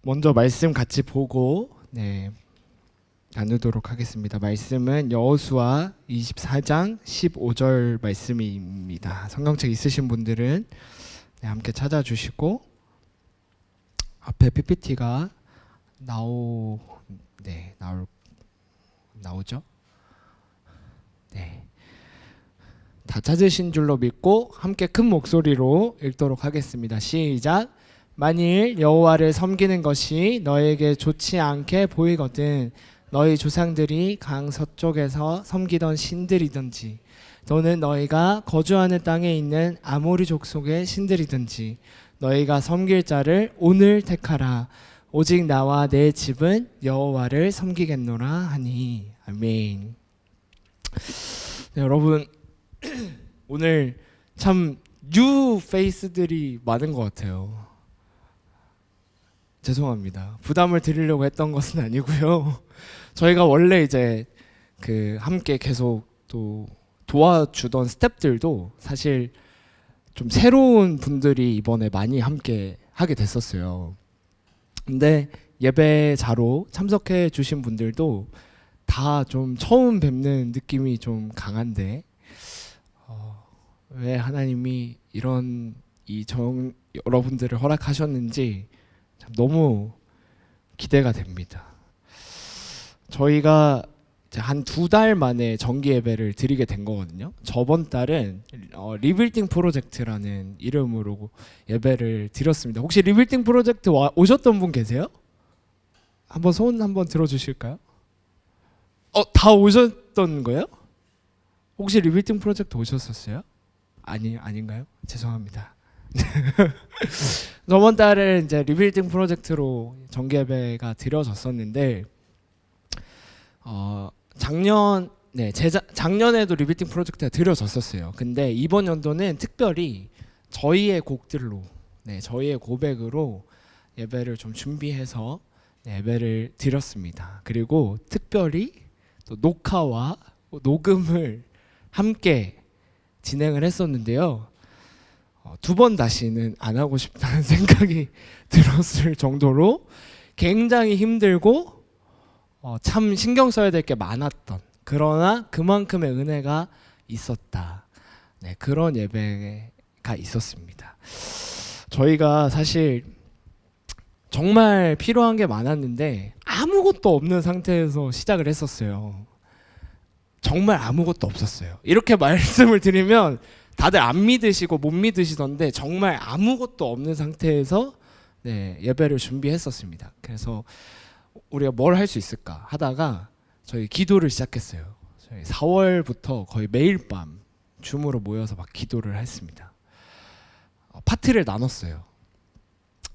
먼저 말씀 같이 보고 나누도록 하겠습니다. 말씀은 여호수아 24장 15절 말씀입니다. 성경책 있으신 분들은 함께 찾아주시고 앞에 PPT가 나오죠? 네. 다 찾으신 줄로 믿고 함께 큰 목소리로 읽도록 하겠습니다. 시작. 만일 여호와를 섬기는 것이 너에게 좋지 않게 보이거든 너희 조상들이 강 서쪽에서 섬기던 신들이든지 또는 너희가 거주하는 땅에 있는 아모리 족속의 신들이든지 너희가 섬길 자를 오늘 택하라. 오직 나와 내 집은 여호와를 섬기겠노라 하니. 아멘. 네, 여러분 오늘 참 뉴 페이스들이 많은 것 같아요. 죄송합니다. 부담을 드리려고 했던 것은 아니고요. 저희가 원래 이제 함께 계속 또 도와주던 스태프들도 사실 좀 새로운 분들이 이번에 많이 함께 하게 됐었어요. 근데 예배자로 참석해 주신 분들도 다 좀 처음 뵙는 느낌이 좀 강한데 왜 하나님이 이런 여러분들을 허락하셨는지 참 너무 기대가 됩니다. 저희가 한 2달 만에 정기 예배를 드리게 된 거거든요. 저번 달은 리빌딩 프로젝트라는 이름으로 예배를 드렸습니다. 혹시 리빌딩 프로젝트 오셨던 분 계세요? 한번 손 한번 들어주실까요? 다 오셨던 거예요? 혹시 리빌딩 프로젝트 오셨었어요? 아닌가요? 죄송합니다. 저번 달에 이제 리빌딩 프로젝트로 정기 예배가 드려졌었는데 작년에도 리빌딩 프로젝트가 드려졌었어요. 근데 이번 연도는 특별히 저희의 곡들로 저희의 고백으로 예배를 좀 준비해서 예배를 드렸습니다. 그리고 특별히 또 녹화와 녹음을 함께 진행을 했었는데요. 2번 다시는 안 하고 싶다는 생각이 들었을 정도로 굉장히 힘들고 참 신경 써야 될 게 많았던, 그러나 그만큼의 은혜가 있었다. 그런 예배가 있었습니다. 저희가 사실 정말 필요한 게 많았는데 아무것도 없는 상태에서 시작을 했었어요. 정말 아무것도 없었어요. 이렇게 말씀을 드리면 다들 안 믿으시고 못 믿으시던데 정말 아무것도 없는 상태에서 예배를 준비했었습니다. 그래서 우리가 뭘 할 수 있을까 하다가 저희 기도를 시작했어요. 저희 4월부터 거의 매일 밤 줌으로 모여서 막 기도를 했습니다. 파트를 나눴어요.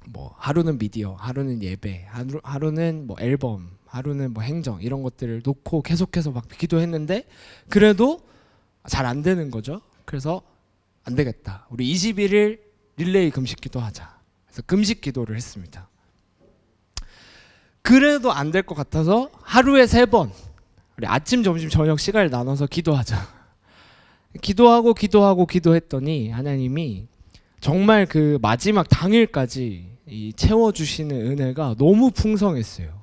뭐 하루는 미디어, 하루는 예배, 하루는 뭐 앨범, 하루는 뭐 행정, 이런 것들을 놓고 계속해서 막 기도했는데 그래도 잘 안 되는 거죠. 그래서 안 되겠다. 우리 21일 릴레이 금식 기도하자. 그래서 금식 기도를 했습니다. 그래도 안 될 것 같아서 하루에 3번 우리 아침, 점심, 저녁 시간을 나눠서 기도하자. 기도했더니 하나님이 정말 그 마지막 당일까지 채워주시는 은혜가 너무 풍성했어요.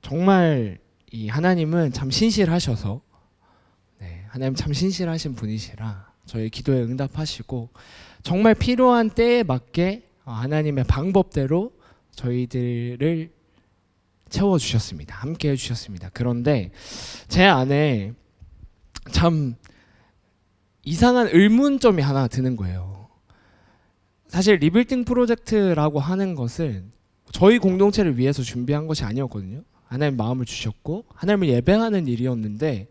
정말 이 하나님은 참 신실하셔서 하나님 참 신실하신 분이시라 저희 기도에 응답하시고 정말 필요한 때에 맞게 하나님의 방법대로 저희들을 채워주셨습니다. 함께 해주셨습니다. 그런데 제 안에 참 이상한 의문점이 하나 드는 거예요. 사실 리빌딩 프로젝트라고 하는 것은 저희 공동체를 위해서 준비한 것이 아니었거든요. 하나님 마음을 주셨고 하나님을 예배하는 일이었는데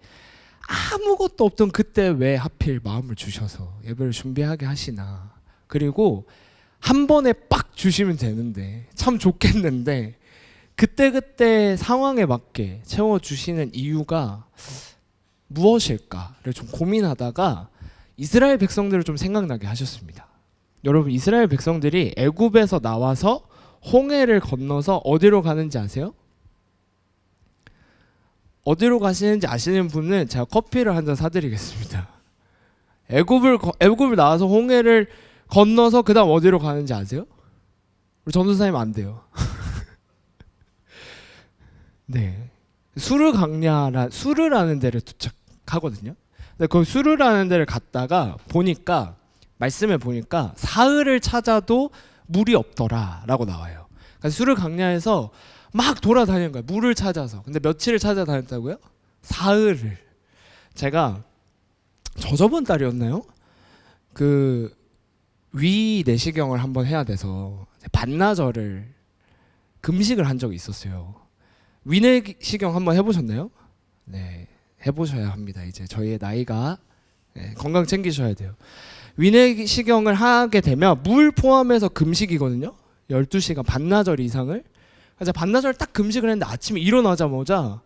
아무것도 없던 그때 왜 하필 마음을 주셔서 예배를 준비하게 하시나. 그리고 한 번에 빡 주시면 되는데 참 좋겠는데 그때 상황에 맞게 채워주시는 이유가 무엇일까를 좀 고민하다가 이스라엘 백성들을 좀 생각나게 하셨습니다. 여러분, 이스라엘 백성들이 애굽에서 나와서 홍해를 건너서 어디로 가는지 아세요? 어디로 가시는지 아시는 분은 제가 커피를 한 잔 사드리겠습니다. 애굽을 나와서 홍해를 건너서 그다음 어디로 가는지 아세요? 우리 전도사님 안 돼요. 네, 수르라는 데를 도착하거든요. 근데 그 수르라는 데를 갔다가 보니까 말씀에 보니까 사흘을 찾아도 물이 없더라라고 나와요. 그러니까 수르 강야에서 막 돌아다니는 거예요. 물을 찾아서. 근데 며칠을 찾아다녔다고요? 사흘을. 제가 저번 달이었나요? 그 위 내시경을 한번 해야 돼서 반나절을 금식을 한 적이 있었어요. 위 내시경 한번 해보셨나요? 네, 해보셔야 합니다. 이제 저희의 나이가 건강 챙기셔야 돼요. 위 내시경을 하게 되면 물 포함해서 금식이거든요. 12시간 반나절 이상을. 그래서 반나절 딱 금식을 했는데 아침에 일어나자마자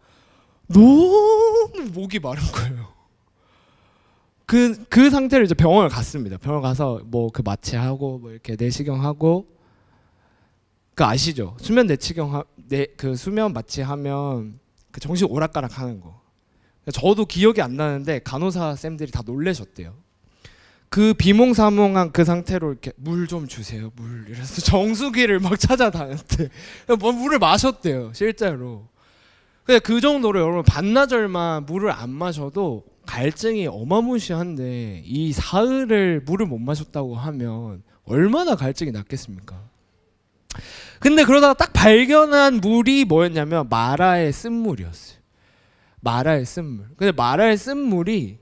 너무 목이 마른 거예요. 그 상태로 이제 병원을 갔습니다. 병원 가서 뭐 그 마취하고 뭐 이렇게 내시경하고, 그 아시죠? 수면 내시경 그 수면 마취하면 그 정신 오락가락 하는 거. 저도 기억이 안 나는데 간호사 쌤들이 다 놀래셨대요. 그 비몽사몽한 그 상태로 이렇게 물 좀 주세요. 물 이래서 정수기를 막 찾아다녔대. 뭐 물을 마셨대요, 실제로. 근데 그 정도로 여러분 반나절만 물을 안 마셔도 갈증이 어마무시한데 이 사흘을 물을 못 마셨다고 하면 얼마나 갈증이 났겠습니까? 근데 그러다가 딱 발견한 물이 뭐였냐면 마라의 쓴물이었어요. 마라의 쓴물. 근데 마라의 쓴물이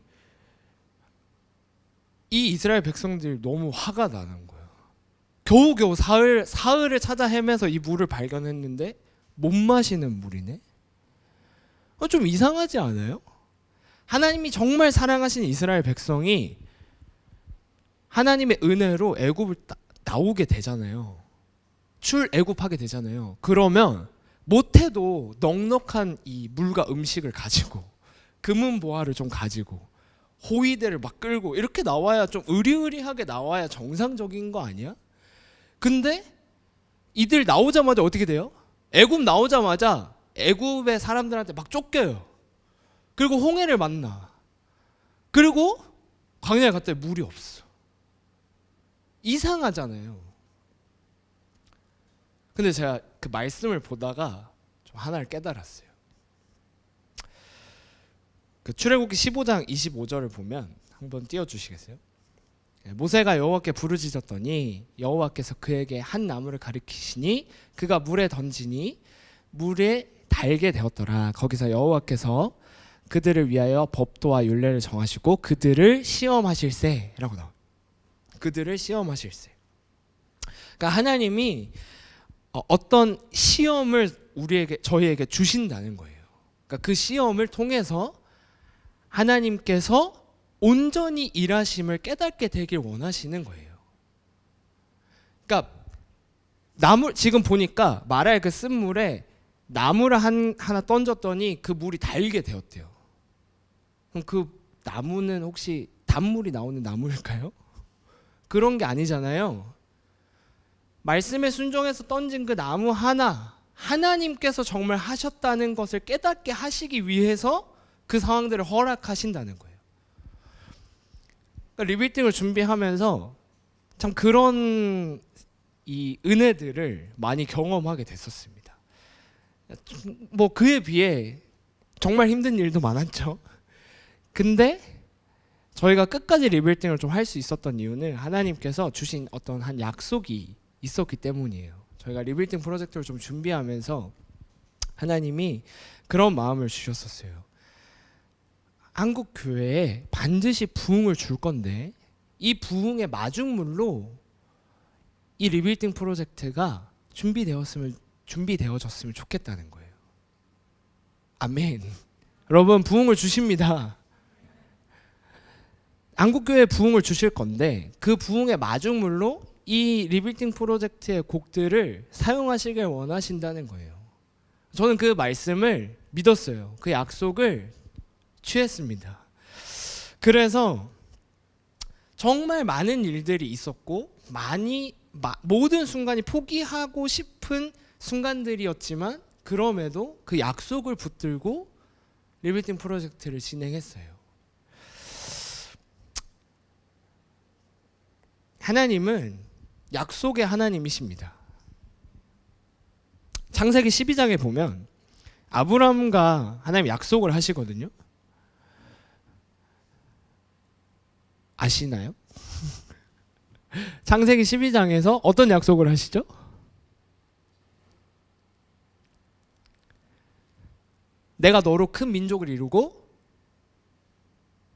이 이스라엘 백성들이 너무 화가 나는 거예요. 겨우겨우 사흘을 찾아 헤매서 이 물을 발견했는데 못 마시는 물이네? 좀 이상하지 않아요? 하나님이 정말 사랑하신 이스라엘 백성이 하나님의 은혜로 애굽을 나오게 되잖아요. 출애굽하게 되잖아요. 그러면 못해도 넉넉한 이 물과 음식을 가지고 금은보화를 좀 가지고 호위대를 막 끌고 이렇게 나와야 좀 의리의리하게 나와야 정상적인 거 아니야? 근데 이들 나오자마자 어떻게 돼요? 애굽 나오자마자 애굽의 사람들한테 막 쫓겨요. 그리고 홍해를 만나. 그리고 광야에 갔더니 물이 없어. 이상하잖아요. 근데 제가 그 말씀을 보다가 좀 하나를 깨달았어요. 그 출애굽기 15장 25절을 보면 한번 띄워주시겠어요? 모세가 여호와께 부르짖었더니 여호와께서 그에게 한 나무를 가리키시니 그가 물에 던지니 물에 달게 되었더라. 거기서 여호와께서 그들을 위하여 법도와 율례를 정하시고 그들을 시험하실세라고 나와요. 그들을 시험하실세. 그러니까 하나님이 어떤 시험을 저희에게 주신다는 거예요. 그러니까 그 시험을 통해서 하나님께서 온전히 일하심을 깨닫게 되길 원하시는 거예요. 그러니까 지금 보니까 마라의 그 쓴물에 나무를 하나 던졌더니 그 물이 달게 되었대요. 그럼 그 나무는 혹시 단물이 나오는 나무일까요? 그런 게 아니잖아요. 말씀에 순종해서 던진 그 나무 하나, 하나님께서 정말 하셨다는 것을 깨닫게 하시기 위해서 그 상황들을 허락하신다는 거예요. 그러니까 리빌딩을 준비하면서 참 그런 이 은혜들을 많이 경험하게 됐었습니다. 뭐 그에 비해 정말 힘든 일도 많았죠. 근데 저희가 끝까지 리빌딩을 좀 할 수 있었던 이유는 하나님께서 주신 어떤 한 약속이 있었기 때문이에요. 저희가 리빌딩 프로젝트를 좀 준비하면서 하나님이 그런 마음을 주셨었어요. 한국 교회에 반드시 부흥을 줄 건데 이 부흥의 마중물로 이 리빌딩 프로젝트가 준비되어졌으면 좋겠다는 거예요. 아멘. 여러분 부흥을 주십니다. 한국교회에 부흥을 주실 건데 그 부흥의 마중물로 이 리빌딩 프로젝트의 곡들을 사용하시길 원하신다는 거예요. 저는 그 말씀을 믿었어요. 그 약속을 취했습니다. 그래서 정말 많은 일들이 있었고 모든 순간이 포기하고 싶은 순간들이었지만 그럼에도 그 약속을 붙들고 리빌딩 프로젝트를 진행했어요. 하나님은 약속의 하나님이십니다. 창세기 12장에 보면 아브라함과 하나님 약속을 하시거든요. 아시나요? 창세기 12장에서 어떤 약속을 하시죠? 내가 너로 큰 민족을 이루고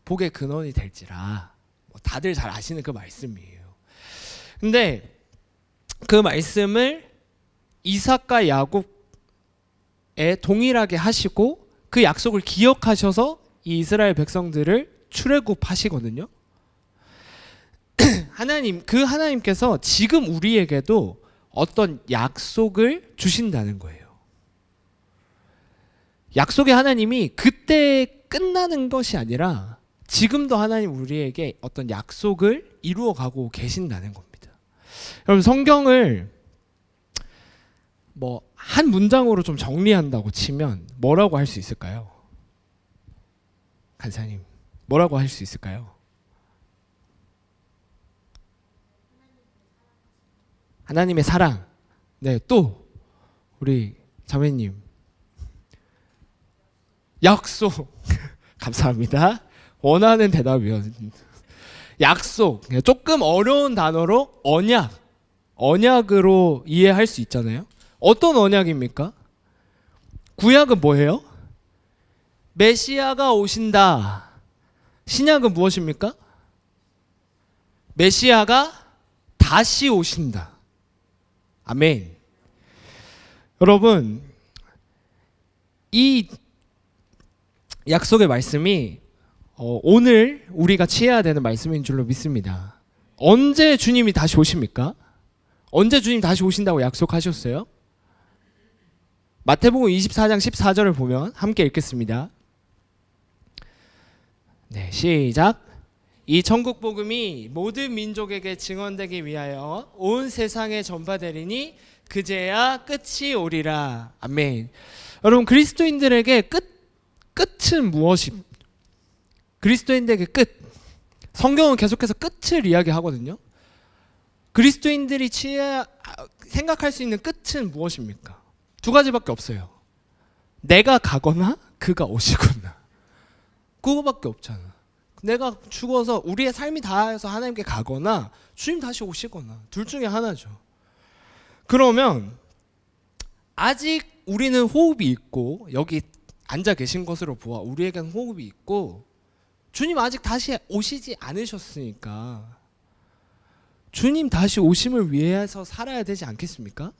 복의 근원이 될지라. 다들 잘 아시는 그 말씀이에요. 근데 그 말씀을 이삭과 야곱에 동일하게 하시고 그 약속을 기억하셔서 이 이스라엘 백성들을 출애굽하시거든요. 그 하나님께서 지금 우리에게도 어떤 약속을 주신다는 거예요. 약속의 하나님이 그때 끝나는 것이 아니라 지금도 하나님 우리에게 어떤 약속을 이루어가고 계신다는 겁니다. 여러분, 성경을 한 문장으로 좀 정리한다고 치면 뭐라고 할 수 있을까요? 간사님, 뭐라고 할 수 있을까요? 하나님의 사랑. 네, 또 우리 자매님, 약속. 감사합니다. 원하는 대답이요. 약속. 조금 어려운 단어로 언약으로 이해할 수 있잖아요. 어떤 언약입니까? 구약은 뭐예요? 메시아가 오신다. 신약은 무엇입니까? 메시아가 다시 오신다. 아멘. 여러분, 이 약속의 말씀이 오늘 우리가 취해야 되는 말씀인 줄로 믿습니다. 언제 주님이 다시 오십니까? 언제 주님 다시 오신다고 약속하셨어요? 마태복음 24장 14절을 보면 함께 읽겠습니다. 네, 시작. 이 천국 복음이 모든 민족에게 증언되기 위하여 온 세상에 전파되리니 그제야 끝이 오리라. 아멘. 여러분, 그리스도인들에게 끝은 무엇이? 그리스도인들에게 끝. 성경은 계속해서 끝을 이야기하거든요. 그리스도인들이 생각할 수 있는 끝은 무엇입니까? 두 가지밖에 없어요. 내가 가거나 그가 오시거나. 그거밖에 없잖아. 내가 죽어서 우리의 삶이 다해서 하나님께 가거나 주님 다시 오시거나, 둘 중에 하나죠. 그러면 아직 우리는 호흡이 있고, 여기 앉아 계신 것으로 보아 우리에게는 호흡이 있고, 주님 아직 다시 오시지 않으셨으니까 주님 다시 오심을 위해서 살아야 되지 않겠습니까?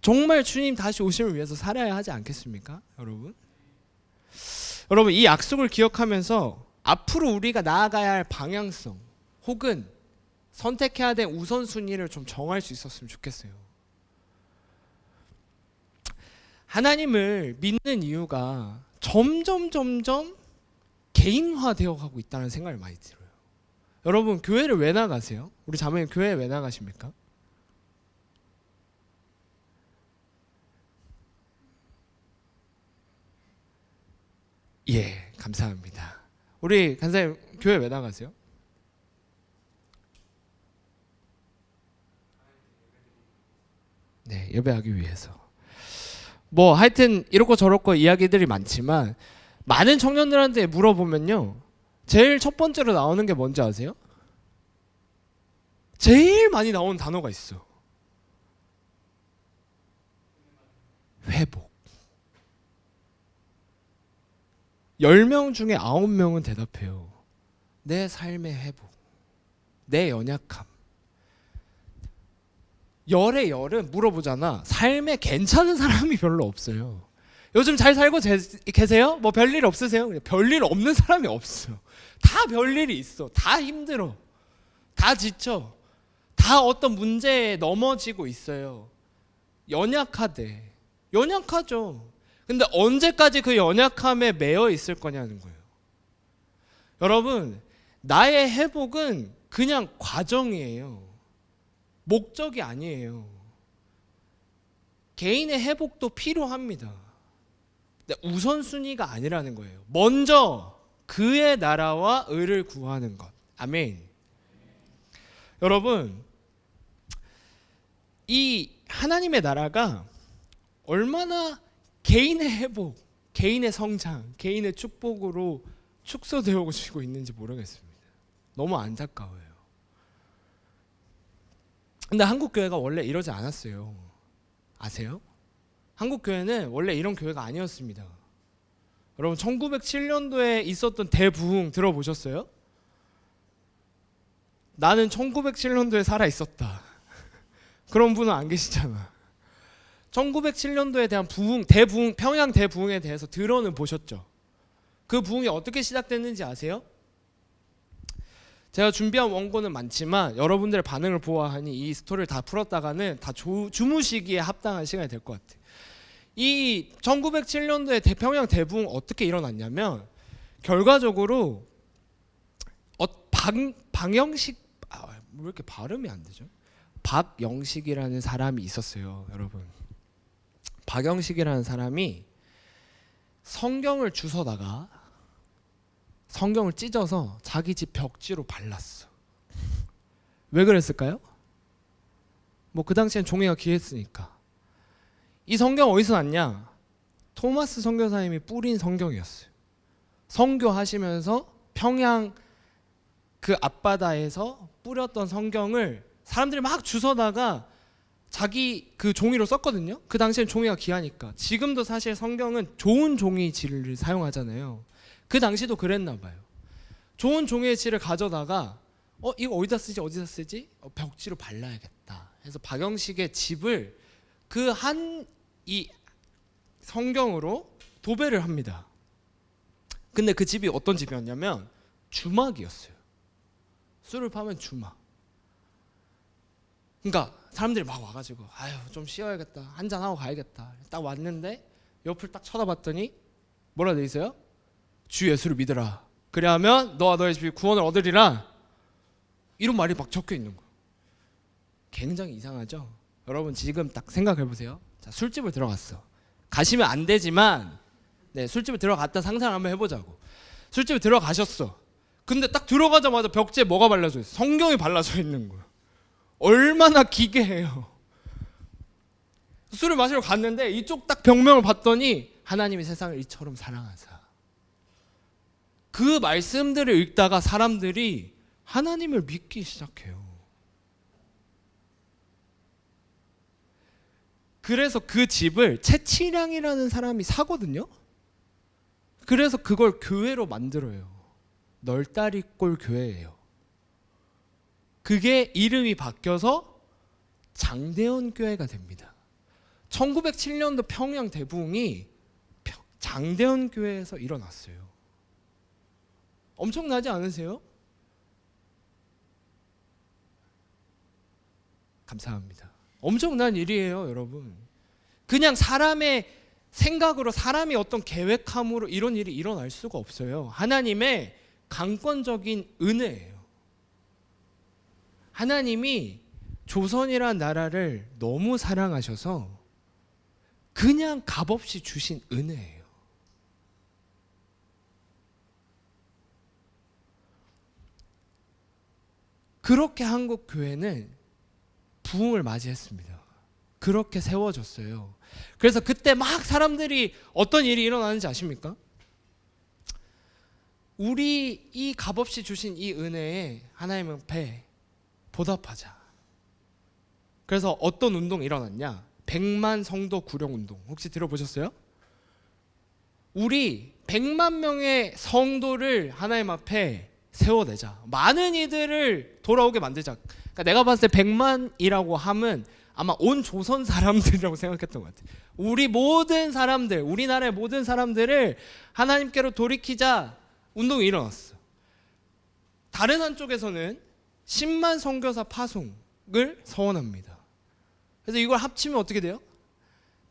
정말 주님 다시 오심을 위해서 살아야 하지 않겠습니까? 여러분, 이 약속을 기억하면서 앞으로 우리가 나아가야 할 방향성 혹은 선택해야 될 우선순위를 좀 정할 수 있었으면 좋겠어요. 하나님을 믿는 이유가 점점 개인화되어 가고 있다는 생각을 많이 들어요. 여러분, 교회를 왜 나가세요? 우리 자매님 교회에 왜 나가십니까? 예, 감사합니다. 우리 간사님 교회 왜 나가세요? 네, 예배하기 위해서. 하여튼 이렇고 저렇고 이야기들이 많지만 많은 청년들한테 물어보면요, 제일 첫 번째로 나오는 게 뭔지 아세요? 제일 많이 나오는 단어가 있어. 회복. 10명 중에 9명은 대답해요. 내 삶의 회복, 내 연약함. 열의 열은 물어보잖아. 삶에 괜찮은 사람이 별로 없어요. 요즘 잘 살고 계세요? 별일 없으세요? 별일 없는 사람이 없어. 다 별일이 있어. 다 힘들어. 다 지쳐. 다 어떤 문제에 넘어지고 있어요. 연약하대. 연약하죠. 근데 언제까지 그 연약함에 매여 있을 거냐는 거예요. 여러분, 나의 회복은 그냥 과정이에요. 목적이 아니에요. 개인의 회복도 필요합니다. 근데 우선순위가 아니라는 거예요. 먼저 그의 나라와 의를 구하는 것. 아멘. 여러분, 이 하나님의 나라가 얼마나 개인의 회복, 개인의 성장, 개인의 축복으로 축소되어지고 있는지 모르겠습니다. 너무 안타까워요. 근데 한국 교회가 원래 이러지 않았어요. 아세요? 한국 교회는 원래 이런 교회가 아니었습니다. 여러분 1907년도에 있었던 대부흥 들어보셨어요? 나는 1907년도에 살아 있었다. 그런 분은 안 계시잖아. 1907년도에 대한 부흥, 대부흥, 평양 대부흥에 대해서 들어는 보셨죠? 그 부흥이 어떻게 시작됐는지 아세요? 제가 준비한 원고는 많지만 여러분들의 반응을 보아하니 이 스토리를 다 풀었다가는 다 주무시기에 합당한 시간이 될 것 같아요. 이 1907년도에 평양 대부흥 어떻게 일어났냐면 결과적으로 방영식 왜 이렇게 발음이 안 되죠? 박영식이라는 사람이 있었어요, 여러분. 박영식이라는 사람이 성경을 주워다가 성경을 찢어서 자기 집 벽지로 발랐어. 왜 그랬을까요? 뭐 그 당시엔 종이가 귀했으니까. 이 성경 어디서 났냐? 토마스 선교사님이 뿌린 성경이었어요. 선교하시면서 평양 그 앞바다에서 뿌렸던 성경을 사람들이 막 주워다가 자기 그 종이로 썼거든요. 그 당시엔 종이가 귀하니까. 지금도 사실 성경은 좋은 종이 질을 사용하잖아요. 그 당시도 그랬나 봐요. 좋은 종이의 질을 가져다가 이거 어디다 쓰지? 벽지로 발라야겠다 해서 박영식의 집을 그 이 성경으로 도배를 합니다. 근데 그 집이 어떤 집이었냐면 주막이었어요. 술을 파면 주막. 그러니까 사람들이 막 와가지고 아유 좀 쉬어야겠다, 한잔하고 가야겠다. 딱 왔는데 옆을 딱 쳐다봤더니 뭐라 돼 있어요? 주 예수를 믿으라. 그리하면 너와 너의 집이 구원을 얻으리라. 이런 말이 막 적혀 있는 거예요. 굉장히 이상하죠? 여러분 지금 딱 생각해 보세요. 자, 술집을 들어갔어. 가시면 안 되지만 술집을 들어갔다 상상을 한번 해보자고. 술집에 들어가셨어. 근데 딱 들어가자마자 벽지에 뭐가 발라져 있어? 성경이 발라져 있는 거예요. 얼마나 기괴해요. 술을 마시러 갔는데 이쪽 딱 벽면을 봤더니 하나님이 세상을 이처럼 사랑하사. 그 말씀들을 읽다가 사람들이 하나님을 믿기 시작해요. 그래서 그 집을 채치량이라는 사람이 사거든요. 그래서 그걸 교회로 만들어요. 널다리꼴 교회예요. 그게 이름이 바뀌어서 장대현 교회가 됩니다. 1907년도 평양 대부흥이 장대현 교회에서 일어났어요. 엄청나지 않으세요? 감사합니다. 엄청난 일이에요, 여러분. 그냥 사람의 생각으로, 사람이 어떤 계획함으로 이런 일이 일어날 수가 없어요. 하나님의 강권적인 은혜예요. 하나님이 조선이라는 나라를 너무 사랑하셔서 그냥 값없이 주신 은혜예요. 그렇게 한국 교회는 부흥을 맞이했습니다. 그렇게 세워졌어요. 그래서 그때 막 사람들이 어떤 일이 일어나는지 아십니까? 우리 이 값없이 주신 이 은혜에 하나님 앞에 보답하자. 그래서 어떤 운동이 일어났냐? 100만 성도 구령 운동. 혹시 들어보셨어요? 우리 100만 명의 성도를 하나님 앞에 세워내자. 많은 이들을 돌아오게 만들자. 그러니까 내가 봤을 때 100만이라고 함은 아마 온 조선 사람들이라고 생각했던 것 같아요. 우리 모든 사람들, 우리나라의 모든 사람들을 하나님께로 돌이키자 운동이 일어났어. 다른 한쪽에서는 10만 선교사 파송을 서원합니다. 그래서 이걸 합치면 어떻게 돼요?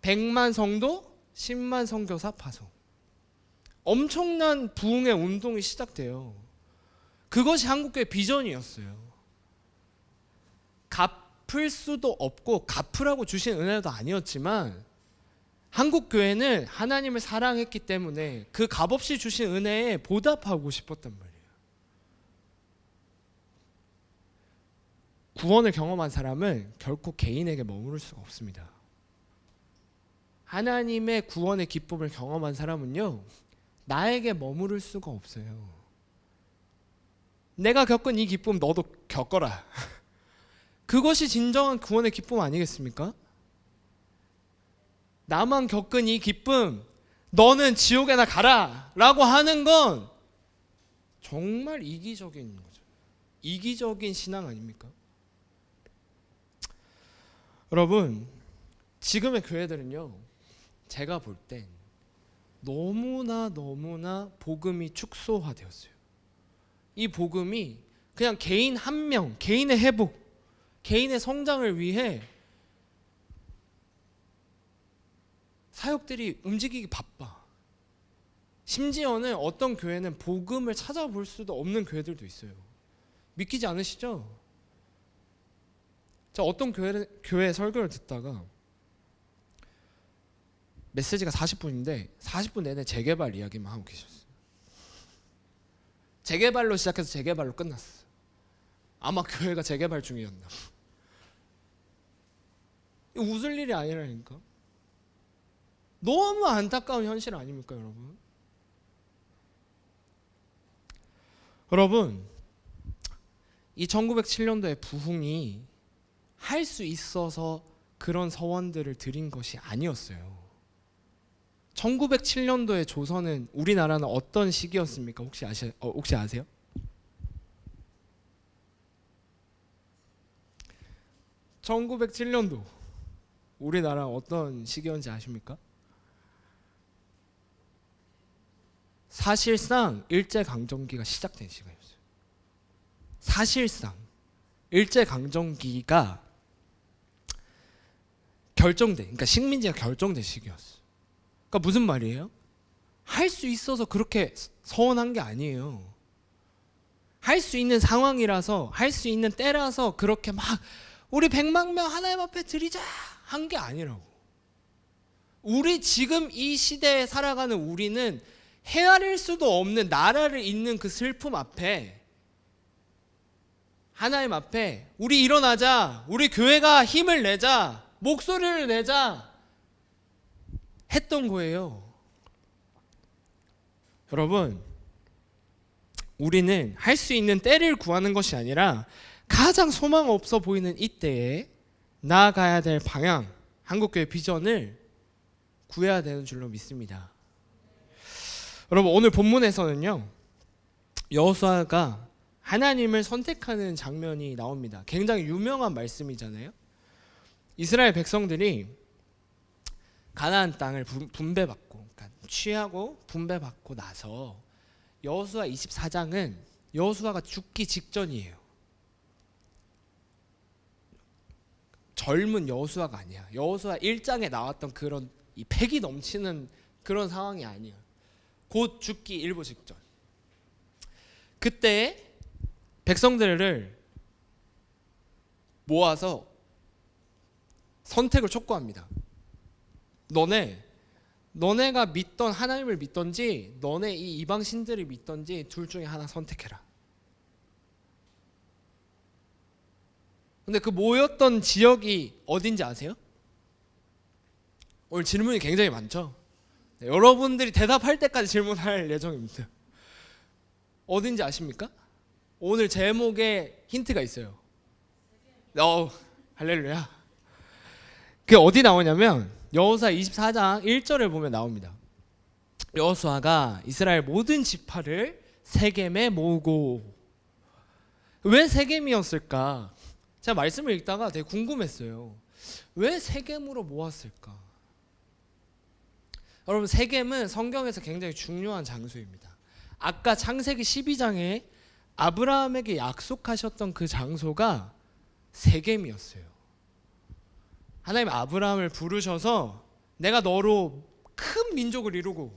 100만 성도, 10만 선교사 파송. 엄청난 부흥의 운동이 시작돼요. 그것이 한국교회 비전이었어요. 갚을 수도 없고 갚으라고 주신 은혜도 아니었지만 한국 교회는 하나님을 사랑했기 때문에 그 값없이 주신 은혜에 보답하고 싶었단 말이에요. 구원을 경험한 사람은 결코 개인에게 머무를 수가 없습니다. 하나님의 구원의 기쁨을 경험한 사람은요, 나에게 머무를 수가 없어요. 내가 겪은 이 기쁨 너도 겪어라. 그것이 진정한 구원의 기쁨 아니겠습니까? 나만 겪은 이 기쁨 너는 지옥에나 가라 라고 하는 건 정말 이기적인 거죠. 이기적인 신앙 아닙니까? 여러분, 지금의 교회들은요, 제가 볼 땐 너무나 복음이 축소화되었어요. 이 복음이 그냥 개인 한 명, 개인의 회복, 개인의 성장을 위해 사역들이 움직이기 바빠. 심지어는 어떤 교회는 복음을 찾아볼 수도 없는 교회들도 있어요. 믿기지 않으시죠? 자, 어떤 교회 설교를 듣다가 메시지가 40분인데 40분 내내 재개발 이야기만 하고 계셨어요. 재개발로 시작해서 재개발로 끝났어. 아마 교회가 재개발 중이었나. 웃을 일이 아니라니까. 너무 안타까운 현실 아닙니까, 여러분? 여러분, 이 1907년도의 부흥이 할 수 있어서 그런 서원들을 드린 것이 아니었어요. 1907년도의 조선은, 우리나라는 어떤 시기였습니까? 혹시 아세요? (1907년도) 우리나라 어떤 시기였는지 아십니까? 사실상 일제강점기가 시작된 시간이었어요. 사실상 일제강점기가 그러니까 식민지가 결정된 시기였어요. 그러니까 무슨 말이에요? 할 수 있어서 그렇게 서원한 게 아니에요. 할 수 있는 상황이라서, 할 수 있는 때라서 그렇게 막 우리 100만 명 하나님 앞에 드리자 한 게 아니라고. 우리 지금 이 시대에 살아가는 우리는 헤아릴 수도 없는 나라를 잇는 그 슬픔 앞에, 하나님 앞에 우리 일어나자, 우리 교회가 힘을 내자, 목소리를 내자 했던 거예요. 여러분, 우리는 할 수 있는 때를 구하는 것이 아니라 가장 소망 없어 보이는 이때에 나아가야 될 방향, 한국교회 비전을 구해야 되는 줄로 믿습니다. 여러분, 오늘 본문에서는요, 여호수아가 하나님을 선택하는 장면이 나옵니다. 굉장히 유명한 말씀이잖아요. 이스라엘 백성들이 가나안 땅을 분배받고, 그러니까 취하고 분배받고 나서 여호수아 24장은 여호수아가 죽기 직전이에요. 젊은 여호수아가 아니야. 여호수아 1장에 나왔던 그런 이 패기 넘치는 그런 상황이 아니야. 곧 죽기 일보 직전. 그때 백성들을 모아서 선택을 촉구합니다. 너네가 믿던 하나님을 믿던지 너네 이 이방 신들을 믿던지 둘 중에 하나 선택해라. 근데 그 모였던 지역이 어딘지 아세요? 오늘 질문이 굉장히 많죠? 네, 여러분들이 대답할 때까지 질문할 예정입니다. 어딘지 아십니까? 오늘 제목에 힌트가 있어요. 할렐루야. 그게 어디 나오냐면 여호수아 24장 1절을 보면 나옵니다. 여호수아가 이스라엘 모든 지파를 세겜에 모으고. 왜 세겜이었을까? 제가 말씀을 읽다가 되게 궁금했어요. 왜 세겜으로 모았을까? 여러분, 세겜은 성경에서 굉장히 중요한 장소입니다. 아까 창세기 12장에 아브라함에게 약속하셨던 그 장소가 세겜이었어요. 하나님 아브라함을 부르셔서 내가 너로 큰 민족을 이루고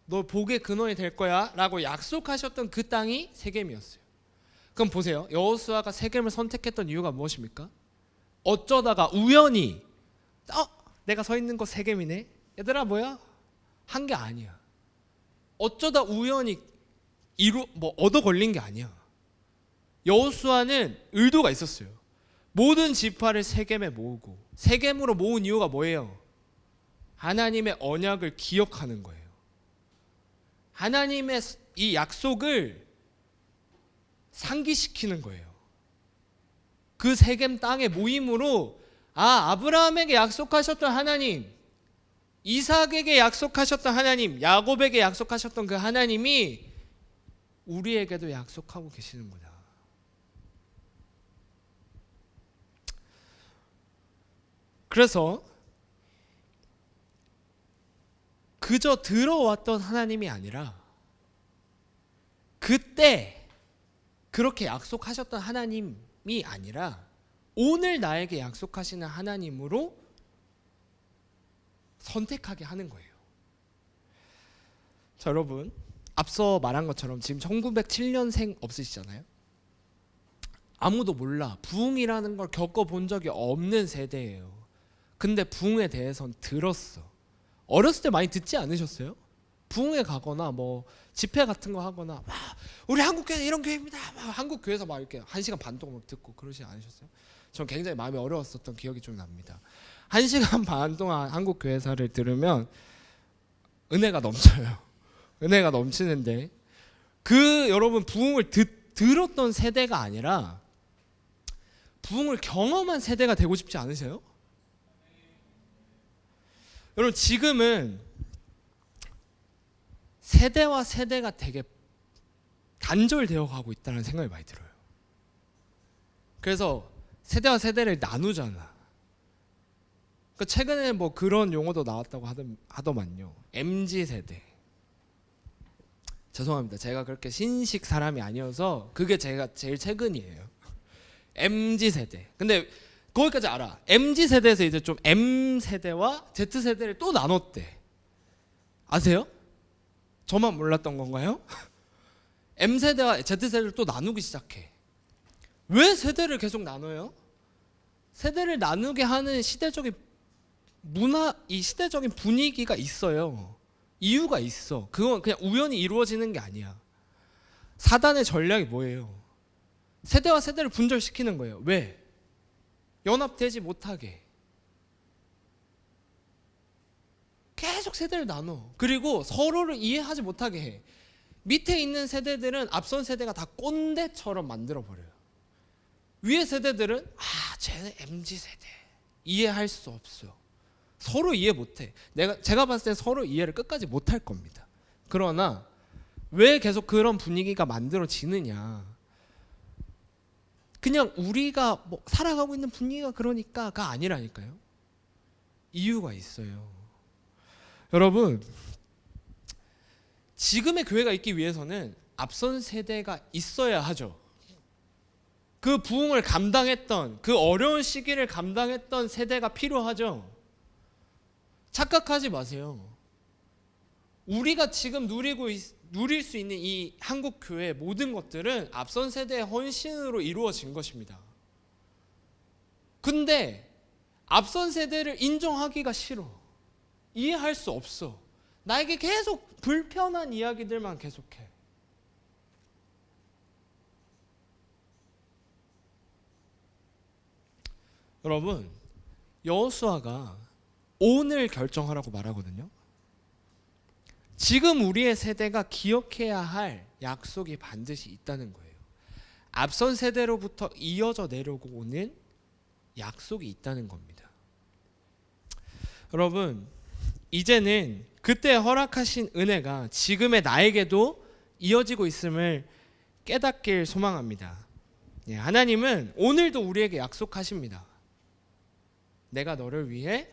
너 복의 근원이 될 거야 라고 약속하셨던 그 땅이 세겜이었어요. 그럼 보세요. 여호수아가 세겜을 선택했던 이유가 무엇입니까? 어쩌다가 우연히 내가 서 있는 거 세겜이네. 얘들아 뭐야? 한 게 아니야. 어쩌다 우연히 얻어 걸린 게 아니야. 여호수아는 의도가 있었어요. 모든 지파를 세겜에 모으고, 세겜으로 모은 이유가 뭐예요? 하나님의 언약을 기억하는 거예요. 하나님의 이 약속을 상기시키는 거예요. 그 세겜 땅의 모임으로 아브라함에게 약속하셨던 하나님, 이삭에게 약속하셨던 하나님, 야곱에게 약속하셨던 그 하나님이 우리에게도 약속하고 계시는구나. 그래서 그저 들어왔던 하나님이 아니라 그때 그렇게 약속하셨던 하나님이 아니라 오늘 나에게 약속하시는 하나님으로 선택하게 하는 거예요. 자, 여러분, 앞서 말한 것처럼 지금 1907년생 없으시잖아요. 아무도 몰라. 부흥이라는 걸 겪어본 적이 없는 세대예요. 근데 부흥에 대해서는 들었어. 어렸을 때 많이 듣지 않으셨어요? 부흥회 가거나 뭐 집회 같은 거 하거나 우리 한국교회 이런 교회입니다. 한국교회에서 막 이렇게 1시간 반 동안 듣고 그러지 않으셨어요? 전 굉장히 마음이 어려웠었던 기억이 좀 납니다. 1시간 반 동안 한국교회사를 들으면 은혜가 넘쳐요. 은혜가 넘치는데 여러분 부흥을 들었던 세대가 아니라 부흥을 경험한 세대가 되고 싶지 않으세요? 여러분 지금은 세대와 세대가 되게 단절되어 가고 있다는 생각이 많이 들어요. 그래서 세대와 세대를 나누잖아. 최근에 뭐 그런 용어도 나왔다고 하더만요. MZ세대. 죄송합니다. 제가 그렇게 신식 사람이 아니어서 그게 제가 제일 최근이에요. MZ세대. 근데 거기까지 알아. MZ세대에서 이제 좀 M세대와 Z세대를 또 나눴대. 아세요? 저만 몰랐던 건가요? M세대와 Z세대를 또 나누기 시작해. 왜 세대를 계속 나눠요? 세대를 나누게 하는 시대적인 문화, 이 시대적인 분위기가 있어요. 이유가 있어. 그건 그냥 우연히 이루어지는 게 아니야. 사단의 전략이 뭐예요? 세대와 세대를 분절시키는 거예요. 왜? 연합되지 못하게. 계속 세대를 나눠. 그리고 서로를 이해하지 못하게 해. 밑에 있는 세대들은 앞선 세대가 다 꼰대처럼 만들어버려요. 위에 세대들은 쟤는 MZ세대. 이해할 수 없어. 서로 이해 못해. 제가 봤을 때 서로 이해를 끝까지 못할 겁니다. 그러나 왜 계속 그런 분위기가 만들어지느냐? 그냥 우리가 뭐 살아가고 있는 분위기가 그러니까가 아니라니까요. 이유가 있어요. 여러분, 지금의 교회가 있기 위해서는 앞선 세대가 있어야 하죠. 그 부흥을 감당했던, 그 어려운 시기를 감당했던 세대가 필요하죠. 착각하지 마세요. 우리가 지금 누릴 수 있는 이 한국 교회의 모든 것들은 앞선 세대의 헌신으로 이루어진 것입니다. 근데 앞선 세대를 인정하기가 싫어. 이해할 수 없어. 나에게 계속 불편한 이야기들만 계속해. 여러분, 여호수아가 오늘 결정하라고 말하거든요. 지금 우리의 세대가 기억해야 할 약속이 반드시 있다는 거예요. 앞선 세대로부터 이어져 내려오고 오는 약속이 있다는 겁니다. 여러분, 이제는 그때 허락하신 은혜가 지금의 나에게도 이어지고 있음을 깨닫길 소망합니다. 하나님은 오늘도 우리에게 약속하십니다. 내가 너를 위해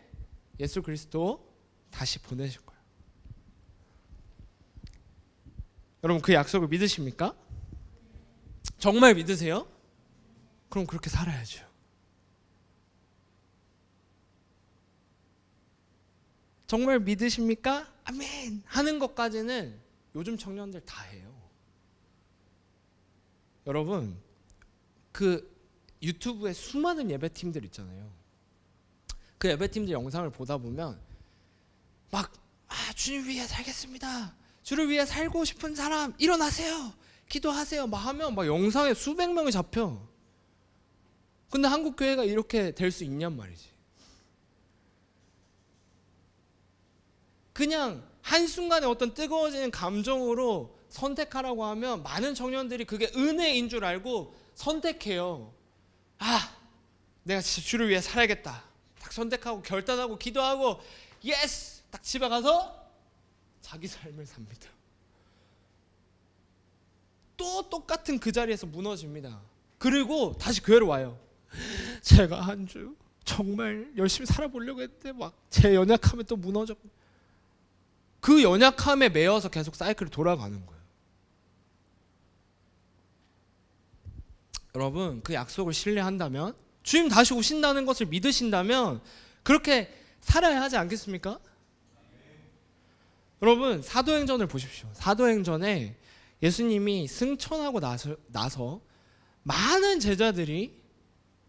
예수 그리스도 다시 보내실 거야. 여러분, 그 약속을 믿으십니까? 정말 믿으세요? 그럼 그렇게 살아야죠. 정말 믿으십니까? 아멘 하는 것까지는 요즘 청년들 다 해요. 여러분, 그 유튜브에 수많은 예배팀들 있잖아요. 그 예배팀들 영상을 보다 보면 막 주님 위해 살겠습니다. 주를 위해 살고 싶은 사람 일어나세요. 기도하세요. 막 하면 막 영상에 수백 명이 잡혀. 근데 한국 교회가 이렇게 될 수 있냔 말이지. 그냥 한순간에 어떤 뜨거워지는 감정으로 선택하라고 하면 많은 청년들이 그게 은혜인 줄 알고 선택해요. 내가 진짜 주를 위해 살아야겠다. 딱 선택하고 결단하고 기도하고 예스! 딱 집에 가서 자기 삶을 삽니다. 또 똑같은 그 자리에서 무너집니다. 그리고 다시 교회로 와요. 제가 한 주 정말 열심히 살아보려고 했는데 막 제 연약함에 또 무너져. 그 연약함에 매여서 계속 사이클이 돌아가는 거예요. 여러분, 그 약속을 신뢰한다면, 주님 다시 오신다는 것을 믿으신다면 그렇게 살아야 하지 않겠습니까? 여러분, 사도행전을 보십시오. 사도행전에 예수님이 승천하고 나서 많은 제자들이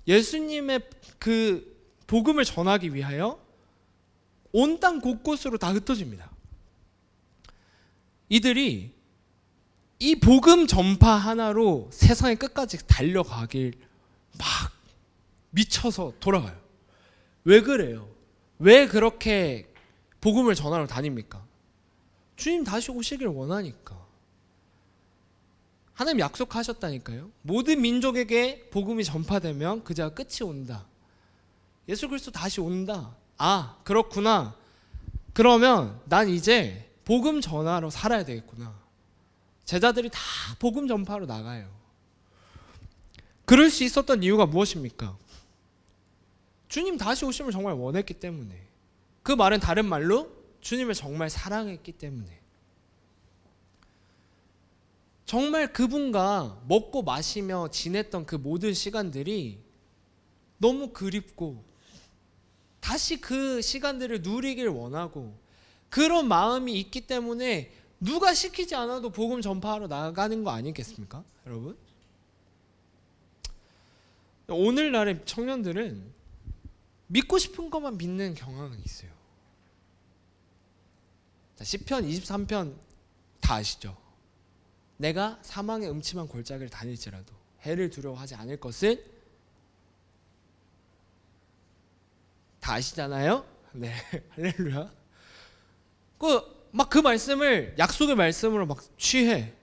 예수님의 그 복음을 전하기 위하여 온 땅 곳곳으로 다 흩어집니다. 이들이 이 복음 전파 하나로 세상의 끝까지 달려가길 막 미쳐서 돌아가요. 왜 그래요? 왜 그렇게 복음을 전하러 다닙니까? 주님 다시 오시길 원하니까. 하나님 약속하셨다니까요. 모든 민족에게 복음이 전파되면 그제야 끝이 온다. 예수 그리스도 다시 온다. 그렇구나. 그러면 난 이제 복음 전하러 살아야 되겠구나. 제자들이 다 복음 전파로 나가요. 그럴 수 있었던 이유가 무엇입니까? 주님 다시 오심을 정말 원했기 때문에. 그 말은 다른 말로 주님을 정말 사랑했기 때문에. 정말 그분과 먹고 마시며 지냈던 그 모든 시간들이 너무 그립고 다시 그 시간들을 누리길 원하고 그런 마음이 있기 때문에 누가 시키지 않아도 복음 전파하러 나가는 거 아니겠습니까? 여러분? 오늘날의 청년들은 믿고 싶은 것만 믿는 경향이 있어요. 시편 23편 다 아시죠? 내가 사망의 음침한 골짜기를 다닐지라도 해를 두려워하지 않을 것은 다 아시잖아요? 네, 할렐루야. 그 말씀을 약속의 말씀으로 막 취해.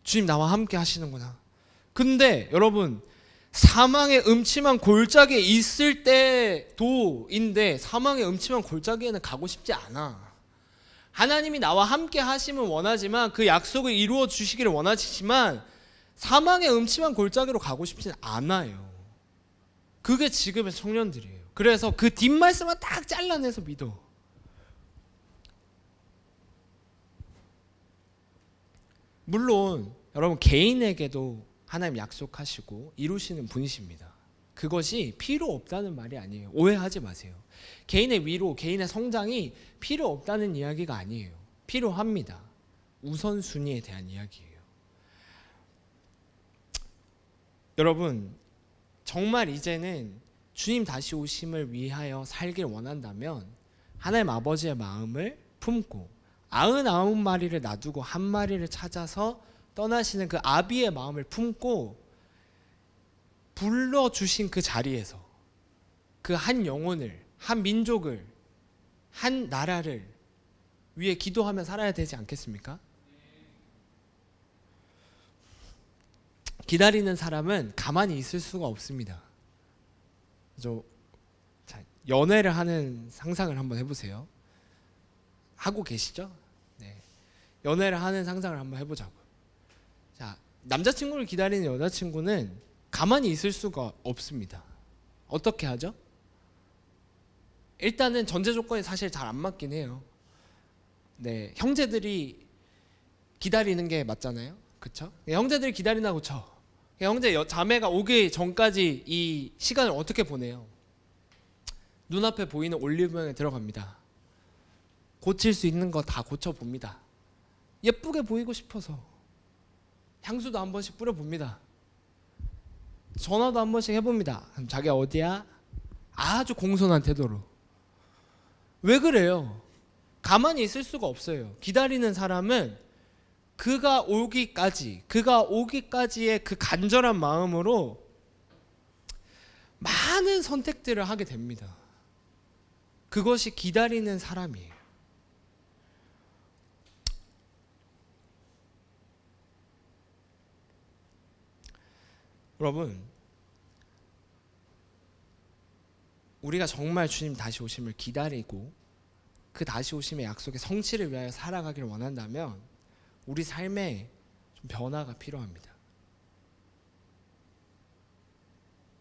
주님 나와 함께 하시는구나. 근데 여러분, 사망의 음침한 골짜기에 있을 때도인데 사망의 음침한 골짜기에는 가고 싶지 않아. 하나님이 나와 함께 하심은 원하지만 그 약속을 이루어 주시기를 원하시지만 사망의 음침한 골짜기로 가고 싶지는 않아요. 그게 지금의 청년들이에요. 그래서 그 뒷말씀만 딱 잘라내서 믿어. 물론 여러분 개인에게도 하나님 약속하시고 이루시는 분이십니다. 그것이 필요 없다는 말이 아니에요. 오해하지 마세요. 개인의 위로, 개인의 성장이 필요 없다는 이야기가 아니에요. 필요합니다. 우선순위에 대한 이야기예요. 여러분, 정말 이제는 주님 다시 오심을 위하여 살길 원한다면 하나님 아버지의 마음을 품고 99마리를 놔두고 한 마리를 찾아서 떠나시는 그 아비의 마음을 품고 불러주신 그 자리에서 그 한 영혼을, 한 민족을, 한 나라를 위해 기도하며 살아야 되지 않겠습니까? 기다리는 사람은 가만히 있을 수가 없습니다. 연애를 하는 상상을 한번 해보세요. 하고 계시죠? 네. 연애를 하는 상상을 한번 해보자고요. 자, 남자친구를 기다리는 여자친구는 가만히 있을 수가 없습니다. 어떻게 하죠? 일단은 전제 조건이 사실 잘 안 맞긴 해요. 네, 형제들이 기다리는 게 맞잖아요, 그렇죠? 형제들이 기다린다고 쳐. 형제 자매가 오기 전까지 이 시간을 어떻게 보내요? 눈앞에 보이는 올리브영에 들어갑니다. 고칠 수 있는 거 다 고쳐봅니다. 예쁘게 보이고 싶어서 향수도 한 번씩 뿌려봅니다. 전화도 한 번씩 해봅니다. 자기야 어디야? 아주 공손한 태도로. 왜 그래요? 가만히 있을 수가 없어요. 기다리는 사람은 그가 오기까지의 그 간절한 마음으로 많은 선택들을 하게 됩니다. 그것이 기다리는 사람이에요. 여러분, 우리가 정말 주님 다시 오심을 기다리고 그 다시 오심의 약속의 성취를 위하여 살아가기를 원한다면 우리 삶에 좀 변화가 필요합니다.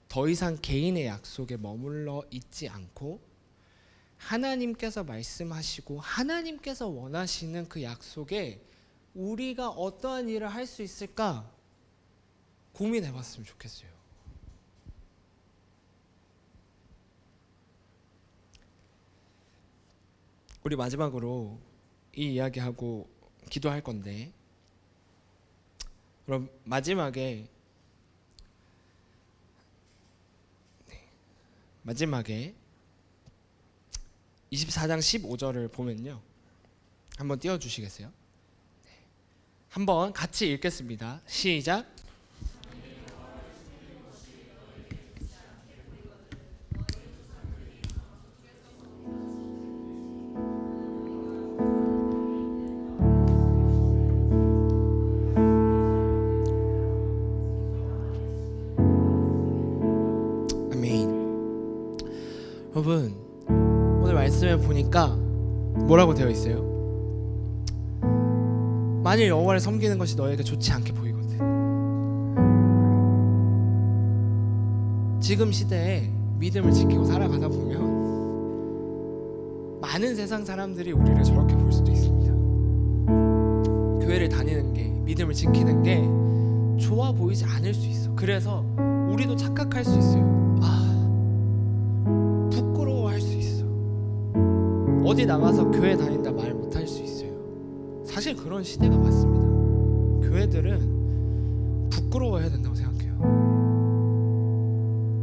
더 이상 개인의 약속에 머물러 있지 않고 하나님께서 말씀하시고 하나님께서 원하시는 그 약속에 우리가 어떠한 일을 할 수 있을까 고민해 봤으면 좋겠어요. 우리 마지막으로 이 이야기하고 기도할 건데, 그럼 마지막에 24장 15절을 보면요, 한번 띄워주시겠어요? 한번 같이 읽겠습니다. 시작. 여러분, 오늘 말씀을 보니까 뭐라고 되어 있어요? 만일 여호와를 섬기는 것이 너에게 좋지 않게 보이거든. 지금 시대에 믿음을 지키고 살아가다 보면 많은 세상 사람들이 우리를 저렇게 볼 수도 있습니다. 교회를 다니는 게, 믿음을 지키는 게 좋아 보이지 않을 수 있어. 그래서 우리도 착각할 수 있어요. 어디 나가서 교회 다닌다 말 못할 수 있어요. 사실 그런 시대가 맞습니다. 교회들은 부끄러워해야 된다고 생각해요.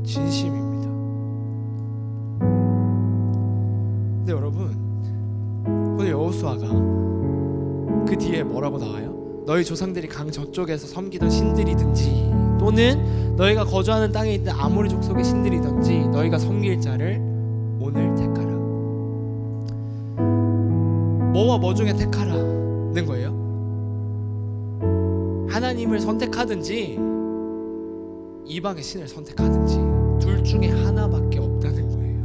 진심입니다. 근데 여러분, 오늘 여호수아가 그 뒤에 뭐라고 나와요? 너희 조상들이 강 저쪽에서 섬기던 신들이든지 또는 너희가 거주하는 땅에 있는 아모리 족속의 신들이든지 너희가 섬길 자를 오늘 택하라. 뭐와 뭐 중에 택하라는 거예요? 하나님을 선택하든지 이방의 신을 선택하든지 둘 중에 하나밖에 없다는 거예요.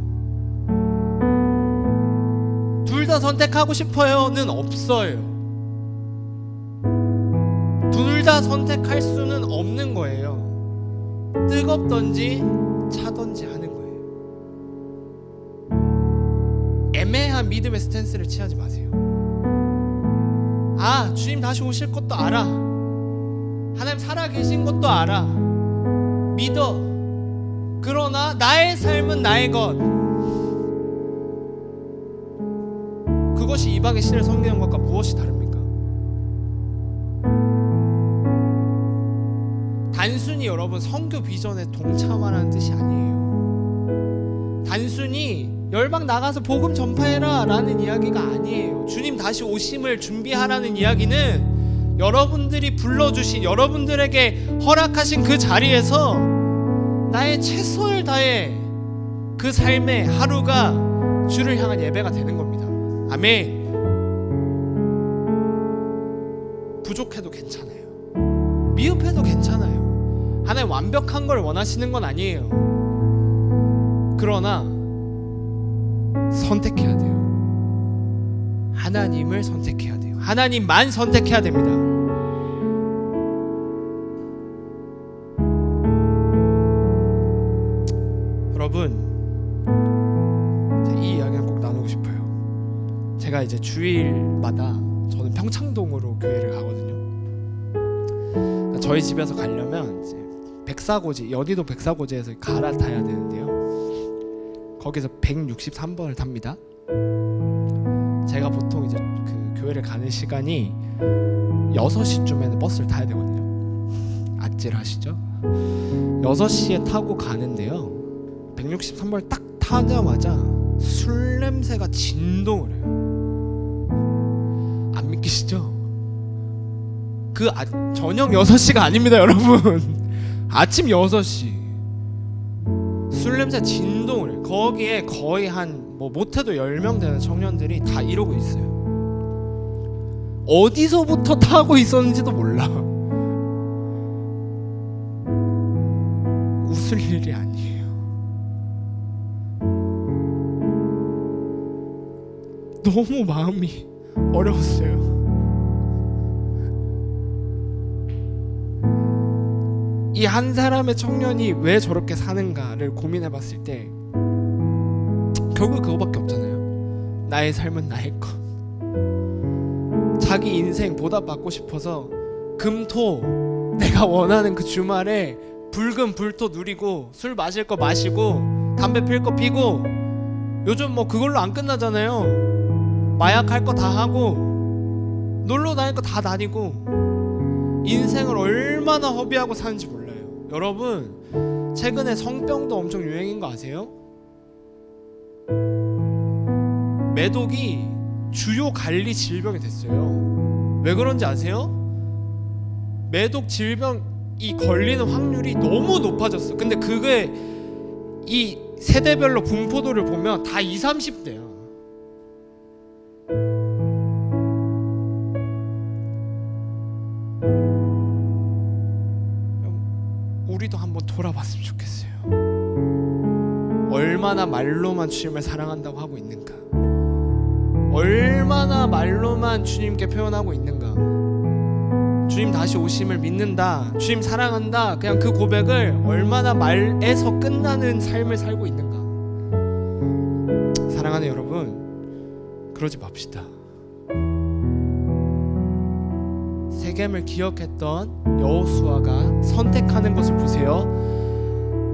둘 다 선택하고 싶어요는 없어요. 둘 다 선택할 수는 없는 거예요. 뜨겁던지 차던지 하는 거예요. 애매한 믿음의 스탠스를 취하지 마세요. 주님 다시 오실 것도 알아. 하나님 살아계신 것도 알아. 믿어. 그러나 나의 삶은 나의 것. 그것이 이방의 신을 섬기는 것과 무엇이 다릅니까? 단순히 여러분 선교 비전에 동참하라는 뜻이 아니에요. 단순히 열방 나가서 복음 전파해라 라는 이야기가 아니에요. 주님 다시 오심을 준비하라는 이야기는 여러분들이 불러주신, 여러분들에게 허락하신 그 자리에서 나의 최선을 다해 그 삶의 하루가 주를 향한 예배가 되는 겁니다. 아멘. 부족해도 괜찮아요. 미흡해도 괜찮아요. 하나님 완벽한 걸 원하시는 건 아니에요. 그러나 선택해야 돼요. 하나님을 선택해야 돼요. 하나님만 선택해야 됩니다. 여러분, 이 이야기는 꼭 나누고 싶어요. 제가 이제 주일마다 저는 평창동으로 교회를 가거든요. 저희 집에서 가려면 이제 백사고지, 여의도 백사고지에서 갈아타야 되는데요. 거기서 163번을 탑니다. 제가 보통 이제 그 교회를 가는 시간이 6시쯤에는 버스를 타야 되거든요. 아찔하시죠? 6시에 타고 가는데요. 163번을 딱 하자마자 술 냄새가 진동을 해요. 안 믿기시죠? 저녁 6시가 아닙니다 여러분. 아침 6시 술 냄새 진동을 해요. 거기에 거의 못해도 10명 되는 청년들이 다 이러고 있어요. 어디서부터 타고 있었는지도 몰라. 웃을 일이 아니에요. 너무 마음이 어려웠어요. 이 한 사람의 청년이 왜 저렇게 사는가를 고민해봤을 때 결국 그거밖에 없잖아요. 나의 삶은 나의 것. 자기 인생 보답받고 싶어서 금토 내가 원하는 그 주말에 불금 불토 누리고 술 마실 거 마시고 담배 필 거 피고, 요즘 뭐 그걸로 안 끝나잖아요. 마약 할 거 다 하고 놀러 다닐 거 다 다니고 인생을 얼마나 허비하고 사는지 몰라요. 여러분, 최근에 성병도 엄청 유행인 거 아세요? 매독이 주요 관리 질병이 됐어요. 왜 그런지 아세요? 매독 질병이 걸리는 확률이 너무 높아졌어. 근데 그게 이 세대별로 분포도를 보면 다 20, 30대야. 우리도 한번 돌아봤으면 좋겠어요. 얼마나 말로만 주님을 사랑한다고 하고 있는가? 얼마나 말로만 주님께 표현하고 있는가? 주님 다시 오심을 믿는다, 주님 사랑한다, 그냥 그 고백을 얼마나 말에서 끝나는 삶을 살고 있는가? 사랑하는 여러분, 그러지 맙시다. 세겜을 기억했던 여호수아가 선택하는 것을 보세요.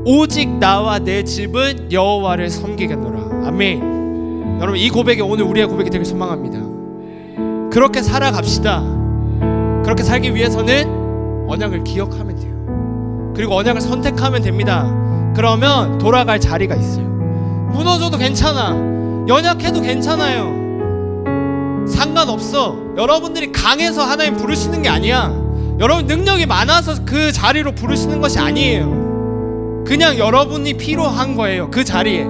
오직 나와 내 집은 여호와를 섬기겠노라. 아멘. 여러분, 이 고백이 오늘 우리의 고백이 되길 소망합니다. 그렇게 살아갑시다. 그렇게 살기 위해서는 언약을 기억하면 돼요. 그리고 언약을 선택하면 됩니다. 그러면 돌아갈 자리가 있어요. 무너져도 괜찮아, 연약해도 괜찮아요. 상관없어. 여러분들이 강해서 하나님 부르시는 게 아니야. 여러분 능력이 많아서 그 자리로 부르시는 것이 아니에요. 그냥 여러분이 필요한 거예요. 그 자리에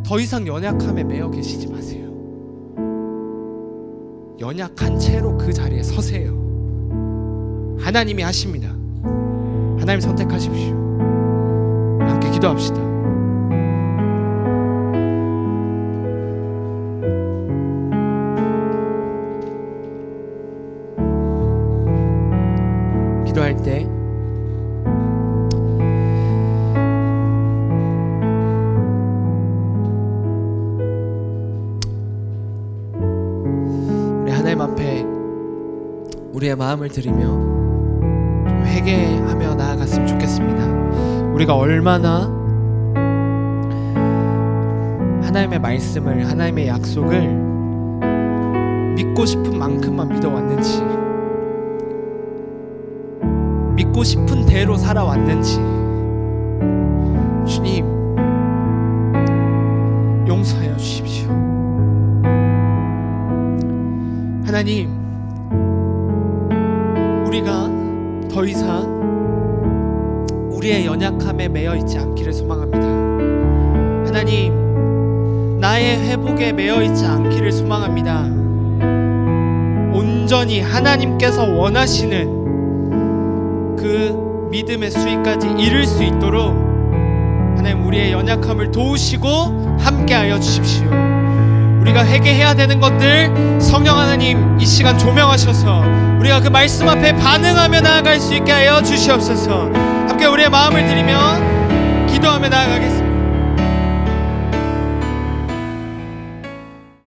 더 이상 연약함에 매여 계시지 마세요. 연약한 채로 그 자리에 서세요. 하나님이 하십니다. 하나님 선택하십시오. 함께 기도합시다. 기도할 때 우리 하나님 앞에 우리의 마음을 드리며 좀 회개하며 나아갔으면 좋겠습니다. 우리가 얼마나 하나님의 말씀을, 하나님의 약속을 믿고 싶은 만큼만 믿어왔는지, 믿고 싶은 대로 살아왔는지 주님 용서하여 주십시오. 하나님, 우리가 더 이상 우리의 연약함에 매여 있지 않기를 소망합니다. 하나님, 나의 회복에 매여 있지 않기를 소망합니다. 온전히 하나님께서 원하시는 그 믿음의 수위까지 이룰 수 있도록 하나님 우리의 연약함을 도우시고 함께하여 주십시오. 우리가 회개해야 되는 것들 성령 하나님 이 시간 조명하셔서 우리가 그 말씀 앞에 반응하며 나아갈 수 있게 하여 주시옵소서. 함께 우리의 마음을 드리며 기도하며 나아가겠습니다.